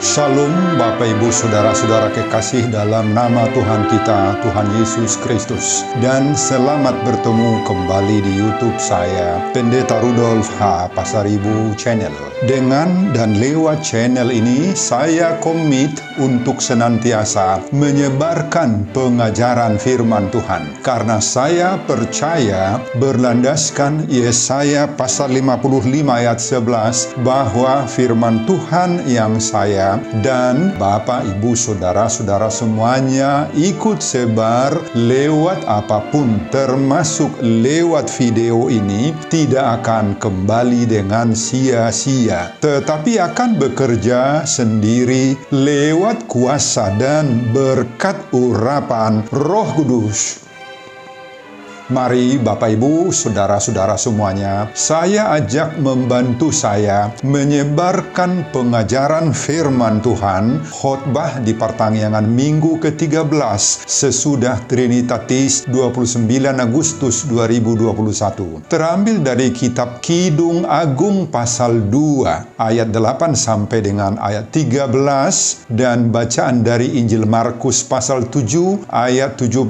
Shalom Bapak Ibu Saudara-saudara kekasih dalam nama Tuhan kita, Tuhan Yesus Kristus. Dan selamat bertemu kembali di YouTube saya, Pendeta Rudolf H. Pasaribu Channel. Dengan dan lewat channel ini, saya komit untuk senantiasa menyebarkan pengajaran firman Tuhan. Karena saya percaya berlandaskan Yesaya pasal 55 ayat 11 bahwa firman Tuhan yang saya dan Bapak, Ibu, Saudara-saudara semuanya ikut sebar lewat apapun, termasuk lewat video ini, tidak akan kembali dengan sia-sia, tetapi akan bekerja sendiri lewat kuasa dan berkat urapan Roh Kudus. Mari Bapak Ibu, Saudara-saudara semuanya, saya ajak membantu saya menyebarkan pengajaran firman Tuhan, khotbah di pertanggungan Minggu ke-13 sesudah Trinitatis 29 Agustus 2021. Terambil dari kitab Kidung Agung pasal 2 ayat 8 sampai dengan ayat 13 dan bacaan dari Injil Markus pasal 7 ayat 17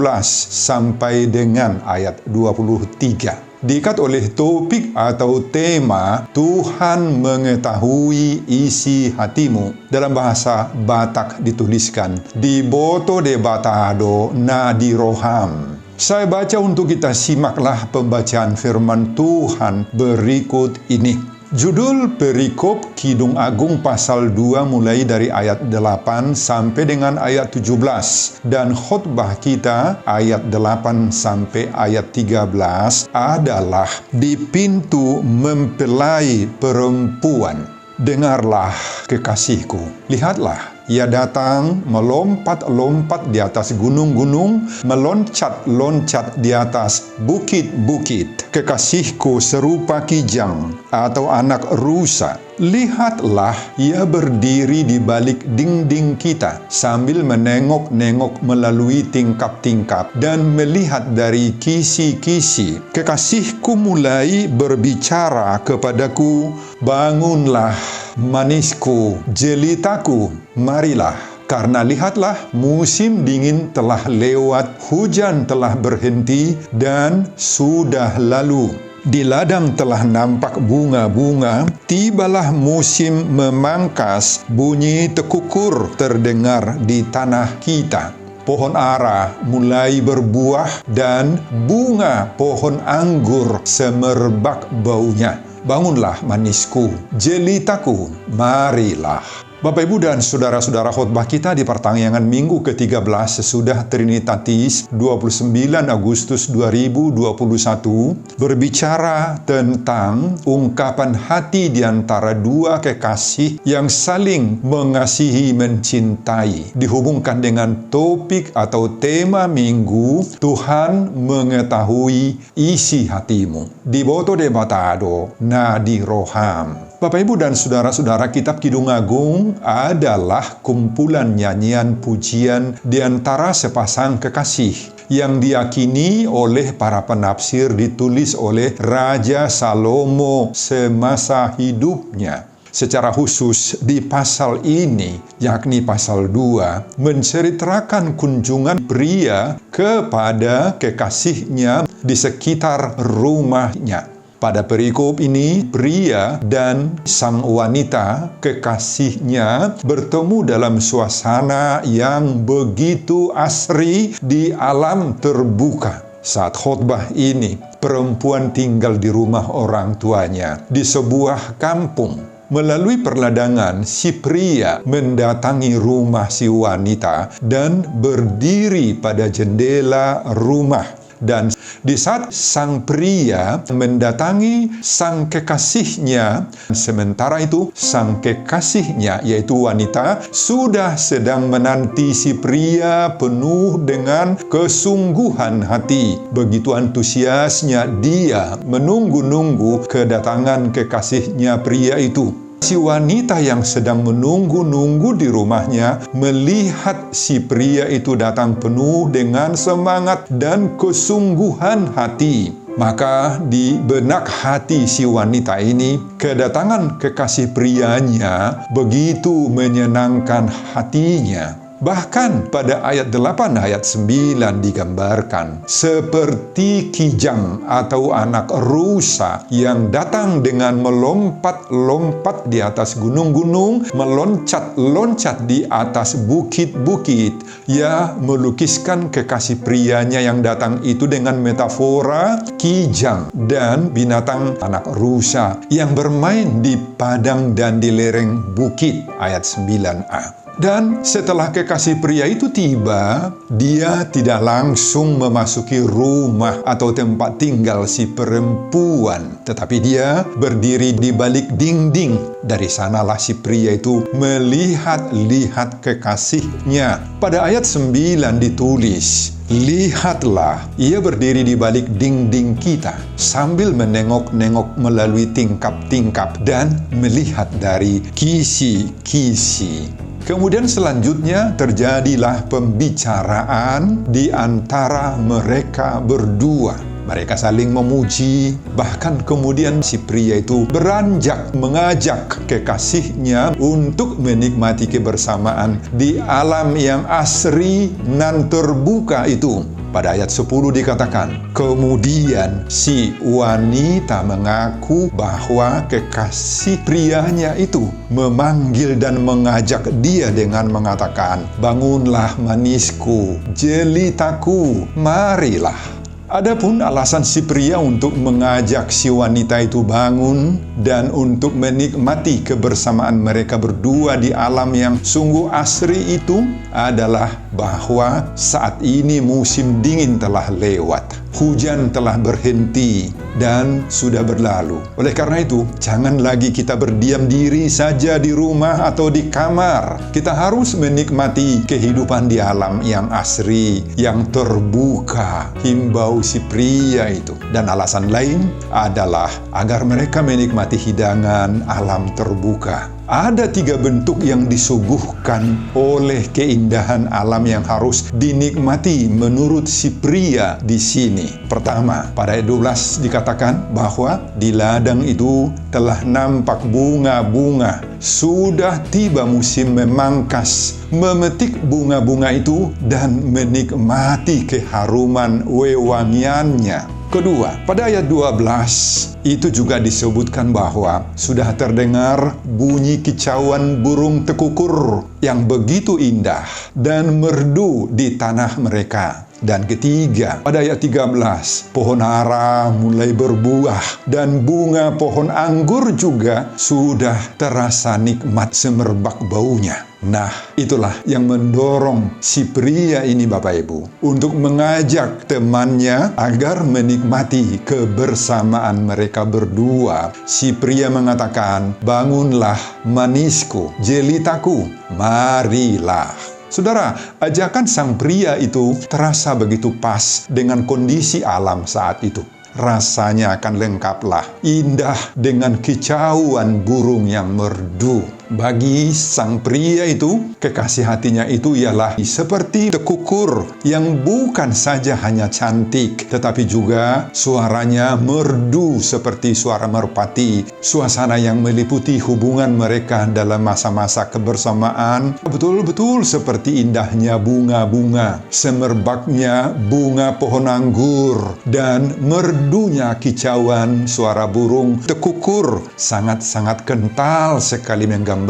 sampai dengan ayat 23. Diikat oleh topik atau tema Tuhan mengetahui isi hatimu. Dalam bahasa Batak dituliskan di boto de batado na di roham. Saya baca untuk kita simaklah pembacaan firman Tuhan berikut ini. Judul perikop Kidung Agung pasal 2 mulai dari ayat 8 sampai dengan ayat 17. Dan khotbah kita ayat 8 sampai ayat 13 adalah di pintu mempelai perempuan. Dengarlah kekasihku, lihatlah. Ia datang melompat-lompat di atas gunung-gunung, meloncat-loncat di atas bukit-bukit. Kekasihku serupa kijang atau anak rusa. Lihatlah, ia berdiri di balik dinding kita sambil menengok-nengok melalui tingkap-tingkap dan melihat dari kisi-kisi. Kekasihku mulai berbicara kepadaku, bangunlah manisku, jelitaku, marilah. Karena lihatlah, musim dingin telah lewat, hujan telah berhenti dan sudah lalu. Di ladang telah nampak bunga-bunga, tibalah musim memangkas, bunyi tekukur terdengar di tanah kita. Pohon ara mulai berbuah dan bunga pohon anggur semerbak baunya. Bangunlah manisku, jelitaku, marilah. Bapak, Ibu, dan Saudara-saudara, khotbah kita di pertanggungan Minggu ke-13 sesudah Trinitatis 29 Agustus 2021 berbicara tentang ungkapan hati di antara dua kekasih yang saling mengasihi mencintai. Dihubungkan dengan topik atau tema Minggu, Tuhan mengetahui isi hatimu. Di boto de batado na di roham. Bapak, Ibu, dan Saudara-saudara, kitab Kidung Agung adalah kumpulan nyanyian pujian di antara sepasang kekasih yang diyakini oleh para penafsir ditulis oleh Raja Salomo semasa hidupnya. Secara khusus di pasal ini, yakni pasal 2, menceritakan kunjungan pria kepada kekasihnya di sekitar rumahnya. Pada perikop ini, pria dan sang wanita kekasihnya bertemu dalam suasana yang begitu asri di alam terbuka. Saat khotbah ini, perempuan tinggal di rumah orang tuanya di sebuah kampung. Melalui perladangan, si pria mendatangi rumah si wanita dan berdiri pada jendela rumah. Dan di saat sang pria mendatangi sang kekasihnya, sementara itu sang kekasihnya, yaitu wanita, sudah sedang menanti si pria penuh dengan kesungguhan hati. Begitu antusiasnya dia menunggu-nunggu kedatangan kekasihnya pria itu. Si wanita yang sedang menunggu-nunggu di rumahnya melihat si pria itu datang penuh dengan semangat dan kesungguhan hati. Maka di benak hati si wanita ini, kedatangan kekasih prianya begitu menyenangkan hatinya. Bahkan pada ayat 8, ayat 9 digambarkan seperti kijang atau anak rusa yang datang dengan melompat-lompat di atas gunung-gunung, meloncat-loncat di atas bukit-bukit. Ia melukiskan kekasih prianya yang datang itu dengan metafora kijang dan binatang anak rusa yang bermain di padang dan di lereng bukit, ayat 9a. Dan setelah kekasih pria itu tiba, dia tidak langsung memasuki rumah atau tempat tinggal si perempuan, tetapi dia berdiri di balik dinding. Dari sanalah si pria itu melihat-lihat kekasihnya. Pada ayat 9 ditulis, "Lihatlah, ia berdiri di balik dinding kita, sambil menengok-nengok melalui tingkap-tingkap dan melihat dari kisi-kisi." Kemudian selanjutnya terjadilah pembicaraan di antara mereka berdua. Mereka saling memuji, bahkan kemudian si pria itu beranjak mengajak kekasihnya untuk menikmati kebersamaan di alam yang asri nan terbuka itu. Pada ayat 10 dikatakan, kemudian si wanita mengaku bahwa kekasih prianya itu memanggil dan mengajak dia dengan mengatakan, "Bangunlah manisku, jelitaku, marilah." Adapun alasan si pria untuk mengajak si wanita itu bangun dan untuk menikmati kebersamaan mereka berdua di alam yang sungguh asri itu adalah bahwa saat ini musim dingin telah lewat, hujan telah berhenti dan sudah berlalu. Oleh karena itu, jangan lagi kita berdiam diri saja di rumah atau di kamar. Kita harus menikmati kehidupan di alam yang asri, yang terbuka, himbau si pria itu. Dan alasan lain adalah agar mereka menikmati hidangan alam terbuka. Ada 3 bentuk yang disuguhkan oleh keindahan alam yang harus dinikmati menurut si pria di sini. Pertama, pada ayat 12 dikatakan bahwa di ladang itu telah nampak bunga-bunga. Sudah tiba musim memangkas, memetik bunga-bunga itu dan menikmati keharuman wewangiannya. Kedua, pada ayat 12 itu juga disebutkan bahwa sudah terdengar bunyi kicauan burung tekukur yang begitu indah dan merdu di tanah mereka. Dan ketiga, pada ayat 13, pohon ara mulai berbuah dan bunga pohon anggur juga sudah terasa nikmat semerbak baunya. Nah, itulah yang mendorong si pria ini, Bapak Ibu, untuk mengajak temannya agar menikmati kebersamaan mereka berdua. Si pria mengatakan, "Bangunlah manisku, jelitaku, marilah." Saudara, ajakan sang pria itu terasa begitu pas dengan kondisi alam saat itu. Rasanya akan lengkaplah, indah dengan kicauan burung yang merdu. Bagi sang pria itu, kekasih hatinya itu ialah seperti tekukur yang bukan saja hanya cantik, tetapi juga suaranya merdu seperti suara merpati. Suasana yang meliputi hubungan mereka dalam masa-masa kebersamaan betul-betul seperti indahnya bunga-bunga, semerbaknya bunga pohon anggur, dan merdunya kicauan suara burung tekukur sangat-sangat kental sekali menggambarkan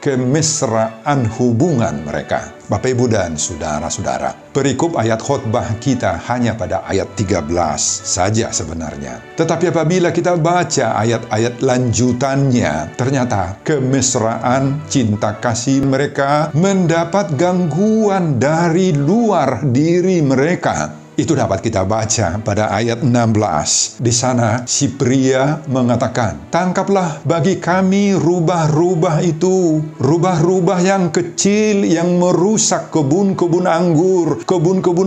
kemesraan hubungan mereka. Bapak, Ibu, dan saudara-saudara, perikop ayat khotbah kita hanya pada ayat 13 saja sebenarnya. Tetapi apabila kita baca ayat-ayat lanjutannya, ternyata kemesraan cinta kasih mereka mendapat gangguan dari luar diri mereka. Itu dapat kita baca pada ayat 16. Di sana si pria mengatakan, "Tangkaplah bagi kami rubah-rubah itu, rubah-rubah yang kecil yang merusak kebun-kebun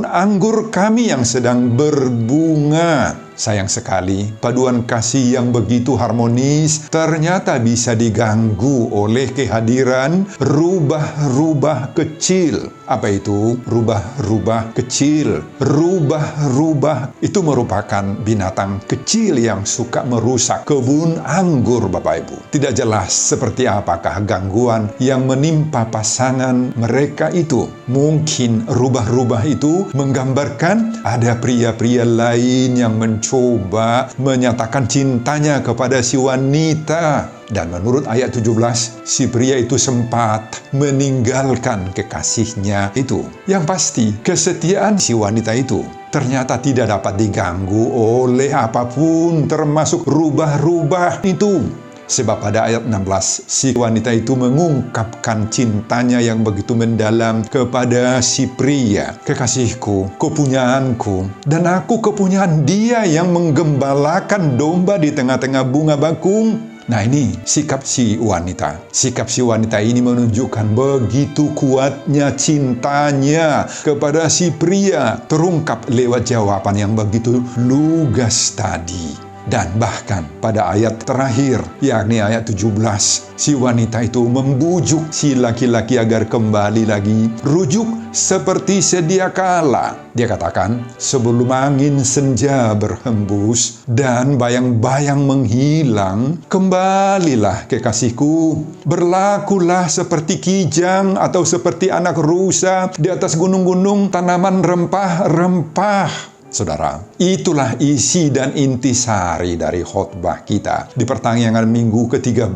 anggur kami yang sedang berbunga." Sayang sekali, paduan kasih yang begitu harmonis ternyata bisa diganggu oleh kehadiran rubah-rubah kecil. Apa itu rubah-rubah kecil? Rubah-rubah itu merupakan binatang kecil yang suka merusak kebun anggur, Bapak Ibu. Tidak jelas seperti apakah gangguan yang menimpa pasangan mereka itu. Mungkin rubah-rubah itu menggambarkan ada pria-pria lain yang mencoba menyatakan cintanya kepada si wanita. Dan menurut ayat 17, si pria itu sempat meninggalkan kekasihnya itu. Yang pasti, kesetiaan si wanita itu ternyata tidak dapat diganggu oleh apapun, termasuk rubah-rubah itu. Sebab pada ayat 16, si wanita itu mengungkapkan cintanya yang begitu mendalam kepada si pria. Kekasihku, kepunyaanku, dan aku kepunyaan dia yang menggembalakan domba di tengah-tengah bunga bakung. Nah, ini sikap si wanita. Sikap si wanita ini menunjukkan begitu kuatnya cintanya kepada si pria. Terungkap lewat jawaban yang begitu lugas tadi. Dan bahkan pada ayat terakhir, yakni ayat 17, si wanita itu membujuk si laki-laki agar kembali lagi rujuk seperti sedia kala. Dia katakan, sebelum angin senja berhembus dan bayang-bayang menghilang, kembalilah kekasihku. Berlakulah seperti kijang atau seperti anak rusa di atas gunung-gunung tanaman rempah-rempah. Saudara, itulah isi dan intisari dari khotbah kita di pertanyaan minggu ke-13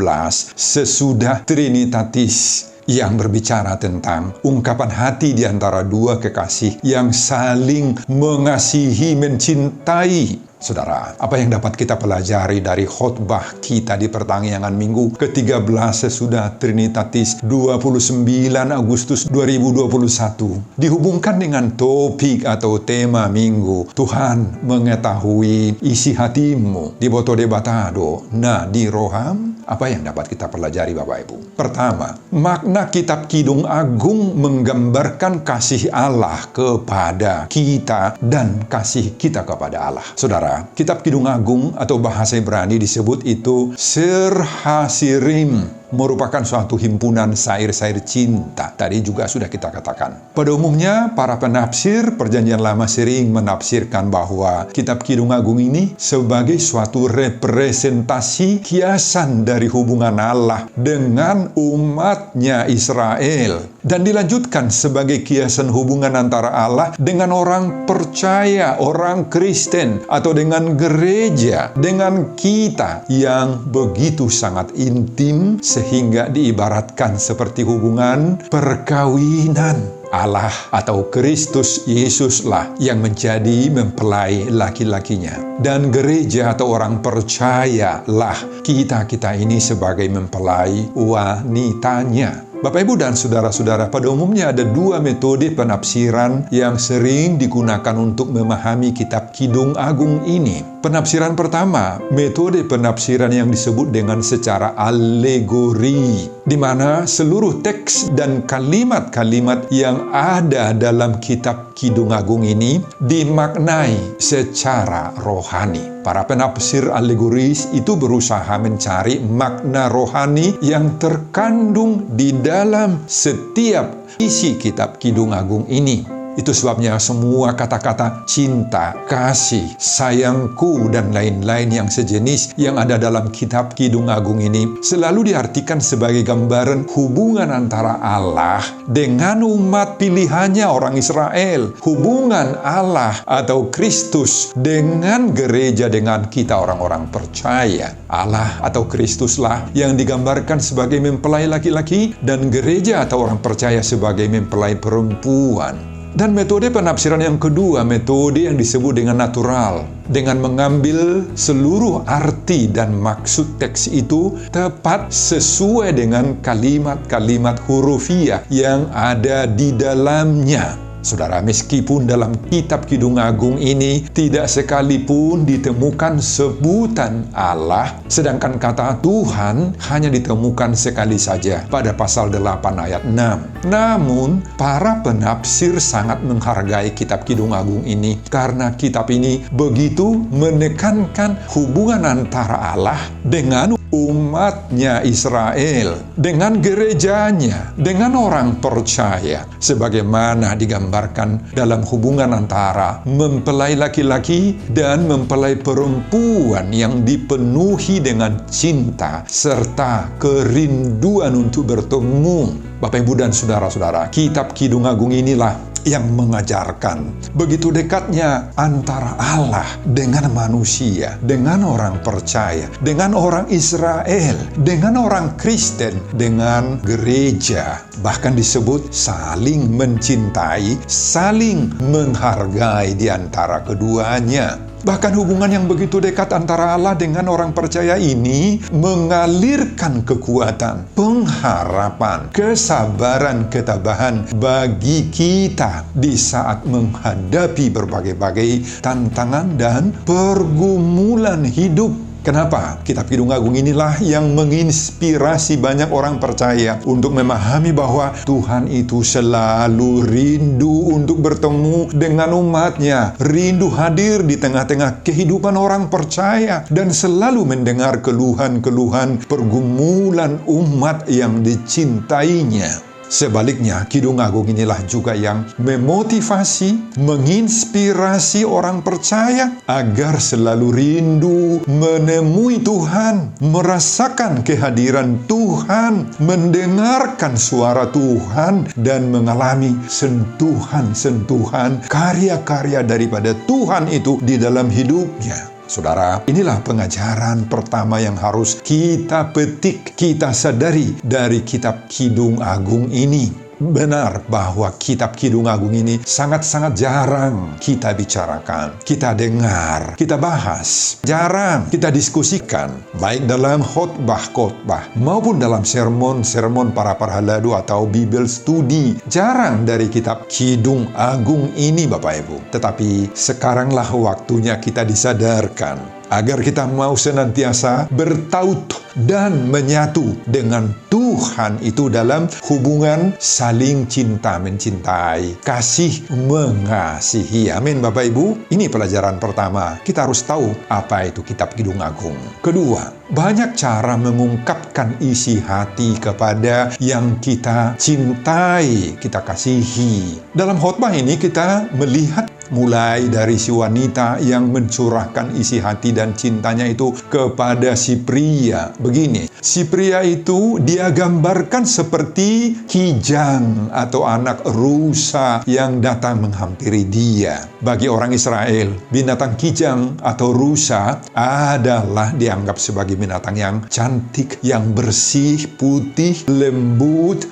sesudah Trinitatis, yang berbicara tentang ungkapan hati di antara dua kekasih yang saling mengasihi, mencintai. Saudara, apa yang dapat kita pelajari dari khotbah kita di pertanyaan minggu ke-13 sesudah Trinitatis 29 Agustus 2021 dihubungkan dengan topik atau tema minggu, Tuhan mengetahui isi hatimu, di boto debatado, nah di roham. Apa yang dapat kita pelajari, Bapak Ibu? Pertama, makna kitab Kidung Agung menggambarkan kasih Allah kepada kita dan kasih kita kepada Allah. Saudara, kitab Kidung Agung atau bahasa Ibrani disebut itu Sir Hasirim, merupakan suatu himpunan syair-syair cinta. Tadi juga sudah kita katakan. Pada umumnya, para penafsir Perjanjian Lama sering menafsirkan bahwa kitab Kidung Agung ini sebagai suatu representasi kiasan dari hubungan Allah dengan umatnya Israel. Dan dilanjutkan sebagai kiasan hubungan antara Allah dengan orang percaya, orang Kristen, atau dengan gereja, dengan kita yang begitu sangat intim, sehingga diibaratkan seperti hubungan perkawinan. Allah atau Kristus Yesuslah yang menjadi mempelai laki-lakinya. Dan gereja atau orang percayalah kita ini sebagai mempelai wanitanya. Bapak, Ibu, dan saudara-saudara, pada umumnya ada dua metode penafsiran yang sering digunakan untuk memahami kitab Kidung Agung ini. Penafsiran pertama, metode penafsiran yang disebut dengan secara alegori, di mana seluruh teks dan kalimat-kalimat yang ada dalam kitab Kidung Agung ini dimaknai secara rohani. Para penafsir alegoris itu berusaha mencari makna rohani yang terkandung di dalam setiap isi kitab Kidung Agung ini. Itu sebabnya semua kata-kata cinta, kasih, sayangku, dan lain-lain yang sejenis yang ada dalam kitab Kidung Agung ini selalu diartikan sebagai gambaran hubungan antara Allah dengan umat pilihannya orang Israel. Hubungan Allah atau Kristus dengan gereja, dengan kita orang-orang percaya. Allah atau Kristuslah yang digambarkan sebagai mempelai laki-laki dan gereja atau orang percaya sebagai mempelai perempuan. Dan metode penafsiran yang kedua, metode yang disebut dengan natural, dengan mengambil seluruh arti dan maksud teks itu tepat sesuai dengan kalimat-kalimat hurufiah yang ada di dalamnya. Saudara, meskipun dalam kitab Kidung Agung ini tidak sekalipun ditemukan sebutan Allah, sedangkan kata Tuhan hanya ditemukan sekali saja pada pasal 8 ayat 6. Namun, para penafsir sangat menghargai kitab Kidung Agung ini karena kitab ini begitu menekankan hubungan antara Allah dengan umatnya Israel, dengan gerejanya, dengan orang percaya, sebagaimana digambarkan dalam hubungan antara mempelai laki-laki dan mempelai perempuan yang dipenuhi dengan cinta serta kerinduan untuk bertemu. Bapak, Ibu, dan saudara-saudara, kitab Kidung Agung inilah yang mengajarkan begitu dekatnya antara Allah dengan manusia, dengan orang percaya, dengan orang Israel, dengan orang Kristen, dengan gereja. Bahkan disebut saling mencintai, saling menghargai di antara keduanya. Bahkan hubungan yang begitu dekat antara Allah dengan orang percaya ini mengalirkan kekuatan, pengharapan, kesabaran, ketabahan bagi kita di saat menghadapi berbagai-bagai tantangan dan pergumulan hidup. Kenapa? Kitab Kidung Agung inilah yang menginspirasi banyak orang percaya untuk memahami bahwa Tuhan itu selalu rindu untuk bertemu dengan umatnya, rindu hadir di tengah-tengah kehidupan orang percaya, dan selalu mendengar keluhan-keluhan pergumulan umat yang dicintainya. Sebaliknya, Kidung Agung inilah juga yang memotivasi, menginspirasi orang percaya agar selalu rindu menemui Tuhan, merasakan kehadiran Tuhan, mendengarkan suara Tuhan, dan mengalami sentuhan-sentuhan karya-karya daripada Tuhan itu di dalam hidupnya. Saudara, inilah pengajaran pertama yang harus kita petik, kita sadari dari kitab Kidung Agung ini. Benar bahwa kitab Kidung Agung ini sangat-sangat jarang kita bicarakan, kita dengar, kita bahas. Jarang kita diskusikan, baik dalam khotbah-khotbah maupun dalam sermon-sermon para parhaladu atau Bible Study. Jarang dari kitab Kidung Agung ini, Bapak Ibu. Tetapi sekaranglah waktunya kita disadarkan agar kita mau senantiasa bertaut dan menyatu dengan Tuhan itu dalam hubungan saling cinta mencintai, kasih mengasihi. Amin, Bapak Ibu. Ini pelajaran pertama. Kita harus tahu apa itu kitab Kidung Agung. Kedua, banyak cara mengungkapkan isi hati kepada yang kita cintai, kita kasihi. Dalam khotbah ini kita melihat mulai dari si wanita yang mencurahkan isi hati dan cintanya itu kepada si pria. Begini, si pria itu dia gambarkan seperti kijang atau anak rusa yang datang menghampiri dia. Bagi orang Israel, binatang kijang atau rusa adalah dianggap sebagai binatang yang cantik, yang bersih, putih, lembut.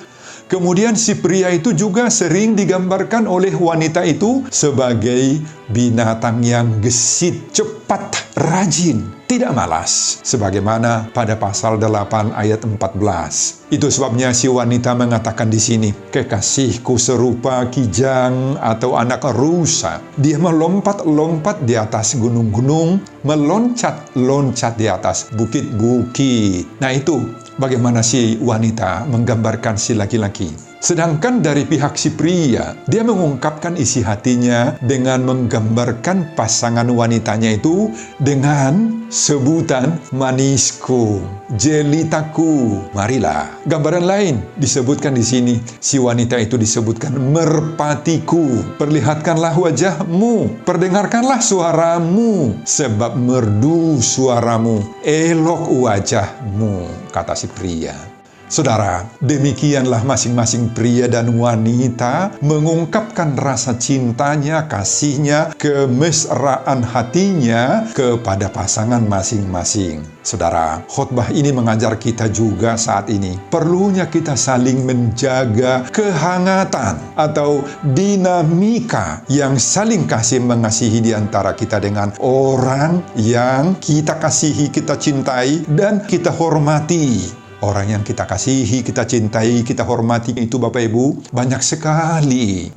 Kemudian si pria itu juga sering digambarkan oleh wanita itu sebagai binatang yang gesit, cepat, rajin, tidak malas. Sebagaimana pada pasal 8 ayat 14. Itu sebabnya si wanita mengatakan di sini, kekasihku serupa kijang atau anak rusa. Dia melompat-lompat di atas gunung-gunung, meloncat-loncat di atas bukit-bukit. Nah itu bagaimana si wanita menggambarkan si laki-laki. Sedangkan dari pihak si pria, dia mengungkapkan isi hatinya dengan menggambarkan pasangan wanitanya itu dengan sebutan manisku, jelitaku, marilah. Gambaran lain disebutkan di sini, si wanita itu disebutkan merpatiku, perlihatkanlah wajahmu, perdengarkanlah suaramu, sebab merdu suaramu, elok wajahmu, kata si pria. Saudara, demikianlah masing-masing pria dan wanita mengungkapkan rasa cintanya, kasihnya, kemesraan hatinya kepada pasangan masing-masing. Saudara, khotbah ini mengajar kita juga saat ini perlunya kita saling menjaga kehangatan atau dinamika yang saling kasih mengasihi di antara kita dengan orang yang kita kasihi, kita cintai, dan kita hormati. Orang yang kita kasihi, kita cintai, kita hormati itu Bapak Ibu, banyak sekali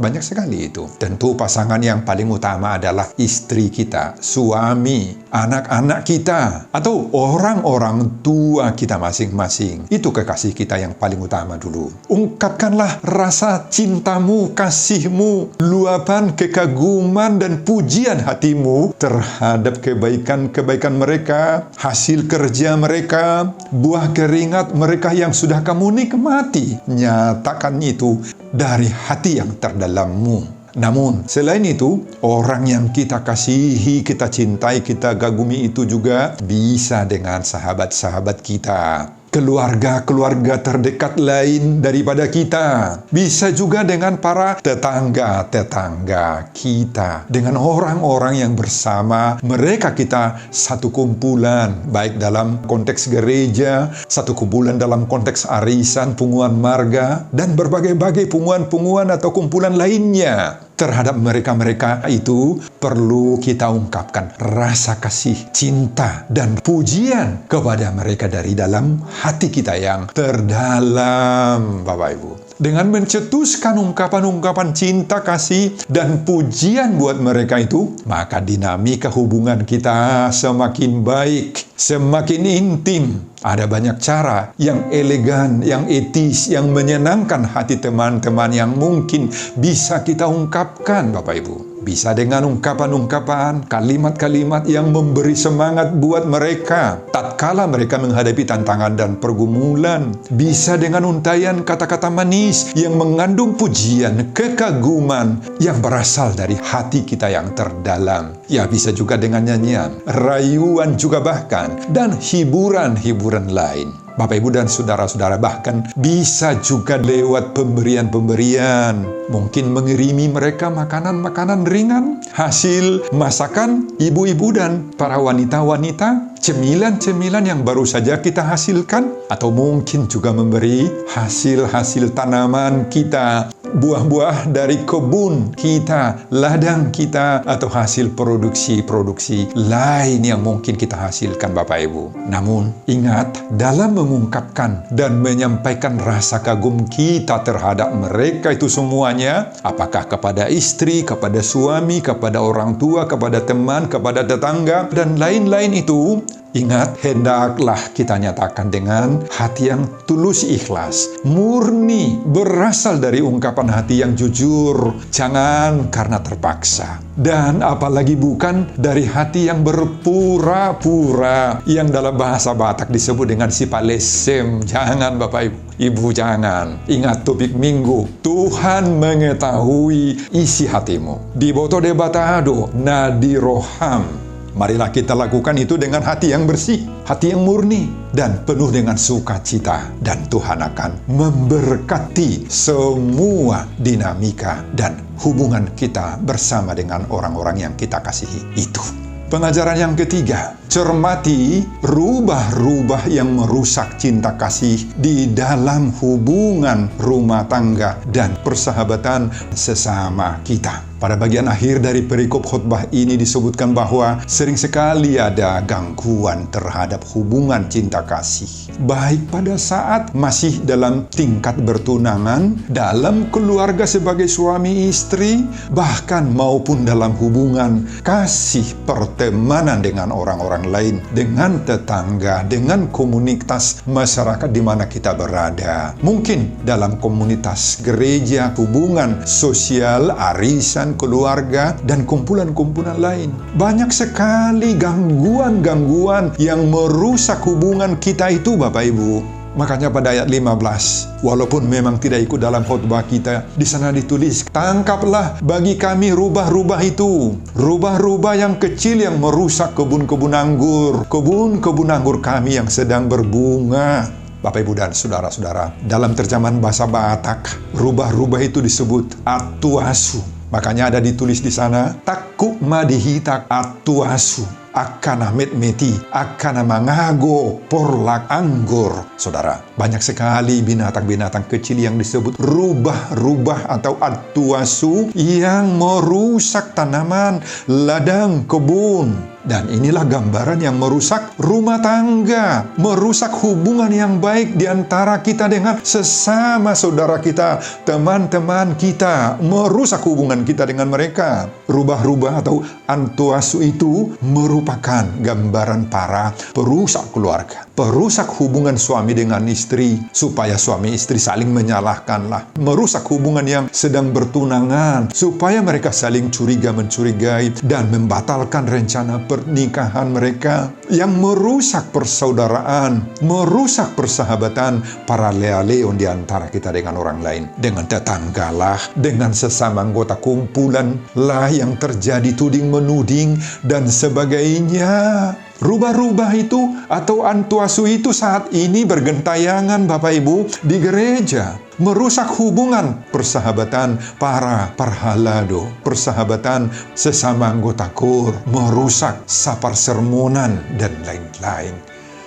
itu. Tentu pasangan yang paling utama adalah istri kita, suami, anak-anak kita, atau orang-orang tua kita masing-masing. Itu kekasih kita yang paling utama dulu. Ungkapkanlah rasa cintamu, kasihmu, luapan kekaguman dan pujian hatimu terhadap kebaikan-kebaikan mereka, hasil kerja mereka, buah keringat mereka yang sudah kamu nikmati. Nyatakan itu dari hati yang terdalammu. Namun, selain itu, orang yang kita kasihi, kita cintai, kita kagumi itu juga bisa dengan sahabat-sahabat kita. Keluarga-keluarga terdekat lain daripada kita. Bisa juga dengan para tetangga-tetangga kita. Dengan orang-orang yang bersama mereka kita satu kumpulan. Baik dalam konteks gereja, satu kumpulan dalam konteks arisan, punguan marga, dan berbagai-bagai punguan-punguan atau kumpulan lainnya. Terhadap mereka-mereka itu perlu kita ungkapkan rasa kasih, cinta, dan pujian kepada mereka dari dalam hati kita yang terdalam, Bapak Ibu. Dengan mencetuskan ungkapan-ungkapan cinta, kasih, dan pujian buat mereka itu, maka dinamika hubungan kita semakin baik, semakin intim. Ada banyak cara yang elegan, yang etis, yang menyenangkan hati teman-teman yang mungkin bisa kita ungkapkan, Bapak Ibu. Bisa dengan ungkapan-ungkapan, kalimat-kalimat yang memberi semangat buat mereka tatkala mereka menghadapi tantangan dan pergumulan. Bisa dengan untayan kata-kata manis yang mengandung pujian, kekaguman yang berasal dari hati kita yang terdalam. Ya, bisa juga dengan nyanyian, rayuan juga bahkan, dan hiburan-hiburan lain. Bapak, Ibu, dan saudara-saudara, bahkan bisa juga lewat pemberian-pemberian. Mungkin mengirimi mereka makanan-makanan ringan, hasil masakan ibu-ibu dan para wanita-wanita, cemilan-cemilan yang baru saja kita hasilkan, atau mungkin juga memberi hasil-hasil tanaman kita, buah-buah dari kebun kita, ladang kita, atau hasil produksi-produksi lain yang mungkin kita hasilkan, Bapak Ibu. Namun, ingat, dalam mengungkapkan dan menyampaikan rasa kagum kita terhadap mereka itu semuanya, apakah kepada istri, kepada suami, kepada orang tua, kepada teman, kepada tetangga, dan lain-lain itu, ingat, hendaklah kita nyatakan dengan hati yang tulus ikhlas, murni, berasal dari ungkapan hati yang jujur, jangan karena terpaksa. Dan apalagi bukan dari hati yang berpura-pura, yang dalam bahasa Batak disebut dengan sipalesem. Jangan, Bapak Ibu, jangan. Ingat topik minggu, Tuhan mengetahui isi hatimu. Di boto de batado, nadi roham. Marilah kita lakukan itu dengan hati yang bersih, hati yang murni, dan penuh dengan sukacita. Dan Tuhan akan memberkati semua dinamika dan hubungan kita bersama dengan orang-orang yang kita kasihi itu. Pengajaran yang ketiga, cermati rubah-rubah yang merusak cinta kasih di dalam hubungan rumah tangga dan persahabatan sesama kita. Pada bagian akhir dari perikop khotbah ini disebutkan bahwa sering sekali ada gangguan terhadap hubungan cinta kasih. Baik pada saat masih dalam tingkat bertunangan, dalam keluarga sebagai suami istri, bahkan maupun dalam hubungan kasih pertemanan dengan orang-orang lain, dengan tetangga, dengan komunitas masyarakat di mana kita berada. Mungkin dalam komunitas gereja, hubungan sosial, arisan, keluarga, dan kumpulan-kumpulan lain. Banyak sekali gangguan-gangguan yang merusak hubungan kita itu, Bapak Ibu. Makanya pada ayat 15, walaupun memang tidak ikut dalam khotbah kita, di sana ditulis, tangkaplah bagi kami rubah-rubah itu. Rubah-rubah yang kecil yang merusak kebun-kebun anggur. Kebun-kebun anggur kami yang sedang berbunga. Bapak, Ibu, dan saudara-saudara, dalam terjemahan bahasa Batak, rubah-rubah itu disebut atuasu. Makanya ada ditulis di sana, takuk madihitak atuasu, akana metmeti, akana mangago porlak anggur. Saudara, banyak sekali binatang-binatang kecil yang disebut rubah-rubah atau atuasu yang merusak tanaman, ladang, kebun. Dan inilah gambaran yang merusak rumah tangga, merusak hubungan yang baik di antara kita dengan sesama saudara kita, teman-teman kita, merusak hubungan kita dengan mereka. Rubah-rubah atau antuasu itu merupakan gambaran para perusak keluarga, perusak hubungan suami dengan istri, supaya suami istri saling menyalahkanlah, merusak hubungan yang sedang bertunangan, supaya mereka saling curiga-mencurigai dan membatalkan rencana pernikahan mereka, yang merusak persaudaraan, merusak persahabatan para leon di antara kita dengan orang lain, dengan tetanggalah, dengan sesama anggota kumpulan lah yang terjadi tuding-menuding dan sebagainya. Rubah-rubah itu atau antuasu itu saat ini bergentayangan Bapak Ibu di gereja, merusak hubungan persahabatan para parhalado, persahabatan sesama anggota KUR, merusak sapar sermonan dan lain-lain.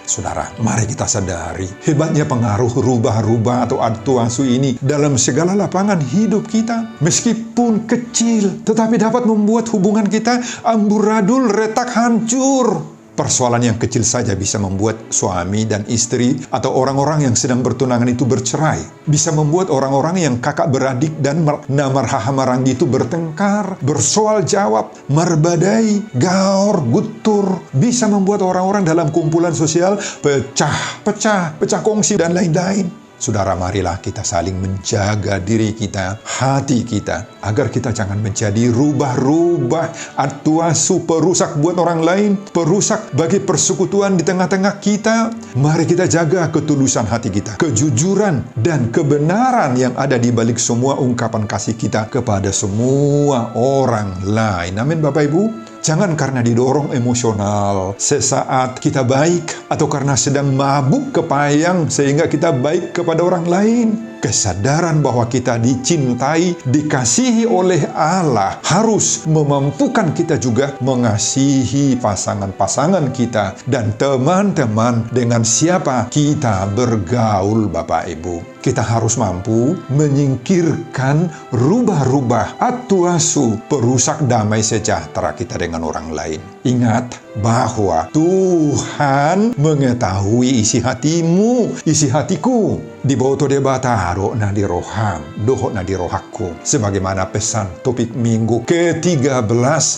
Saudara, mari kita sadari hebatnya pengaruh rubah-rubah atau antuasu ini dalam segala lapangan hidup kita. Meskipun kecil, tetapi dapat membuat hubungan kita amburadul, retak, hancur. Persoalan yang kecil saja bisa membuat suami dan istri atau orang-orang yang sedang bertunangan itu bercerai. Bisa membuat orang-orang yang kakak beradik dan namarhahamarang itu bertengkar, bersoal jawab, marbadai, gaor, gutur. Bisa membuat orang-orang dalam kumpulan sosial pecah kongsi dan lain-lain. Saudara, marilah kita saling menjaga diri kita, hati kita, agar kita jangan menjadi rubah-rubah, antuasu, perusak buat orang lain, perusak bagi persekutuan di tengah-tengah kita. Mari kita jaga ketulusan hati kita, kejujuran dan kebenaran yang ada di balik semua ungkapan kasih kita kepada semua orang lain. Amin, Bapak Ibu. Jangan karena didorong emosional sesaat kita baik, atau karena sedang mabuk kepayang sehingga kita baik kepada orang lain. Kesadaran bahwa kita dicintai, dikasihi oleh Allah harus memampukan kita juga mengasihi pasangan-pasangan kita dan teman-teman dengan siapa kita bergaul, Bapak Ibu. Kita harus mampu menyingkirkan rubah-rubah antuasu perusak damai sejahtera kita dengan orang lain. Ingat bahwa Tuhan mengetahui isi hatimu, isi hatiku. Di bawah debataro na di roham, doho na di rohaku. Sebagaimana pesan topik minggu ke-13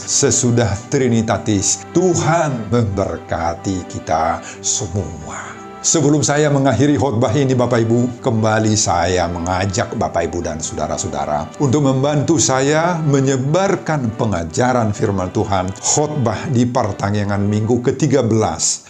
sesudah Trinitatis. Tuhan memberkati kita semua. Sebelum saya mengakhiri khotbah ini Bapak Ibu, kembali saya mengajak Bapak Ibu dan saudara-saudara untuk membantu saya menyebarkan pengajaran firman Tuhan khotbah di pertengahan minggu ke-13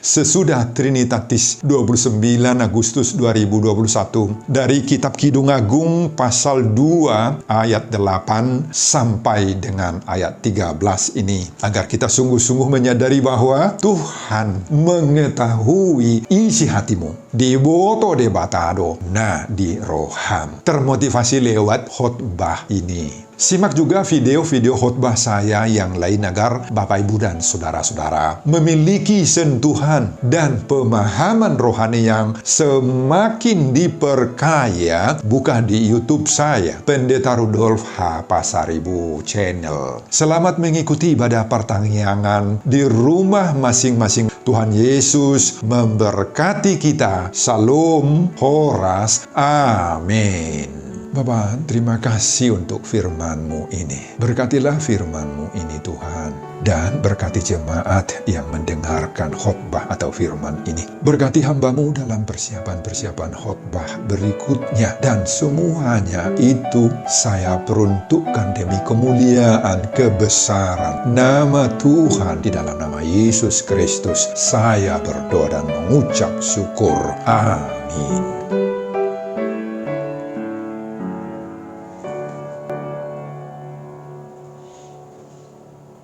sesudah Trinitatis 29 Agustus 2021 dari Kitab Kidung Agung pasal 2 ayat 8 sampai dengan ayat 13 ini, agar kita sungguh-sungguh menyadari bahwa Tuhan mengetahui isi hatimu. Di boto debatado, nah di roham. Termotivasi lewat khotbah ini. Simak juga video-video khotbah saya yang lain agar Bapak Ibu dan saudara-saudara memiliki sentuhan dan pemahaman rohani yang semakin diperkaya. Buka di YouTube saya, Pendeta Rudolf H. Pasaribu Channel. Selamat mengikuti ibadah pertanggihan di rumah masing-masing. Tuhan Yesus memberkati kita. Salam Horas. Amin. Bapak, terima kasih untuk firman-Mu ini. Berkatilah firman-Mu ini Tuhan. Dan berkati jemaat yang mendengarkan khotbah atau firman ini. Berkati hamba-Mu dalam persiapan-persiapan khotbah berikutnya. Dan semuanya itu saya peruntukkan demi kemuliaan, kebesaran nama Tuhan. Di dalam nama Yesus Kristus saya berdoa dan mengucap syukur. Amin.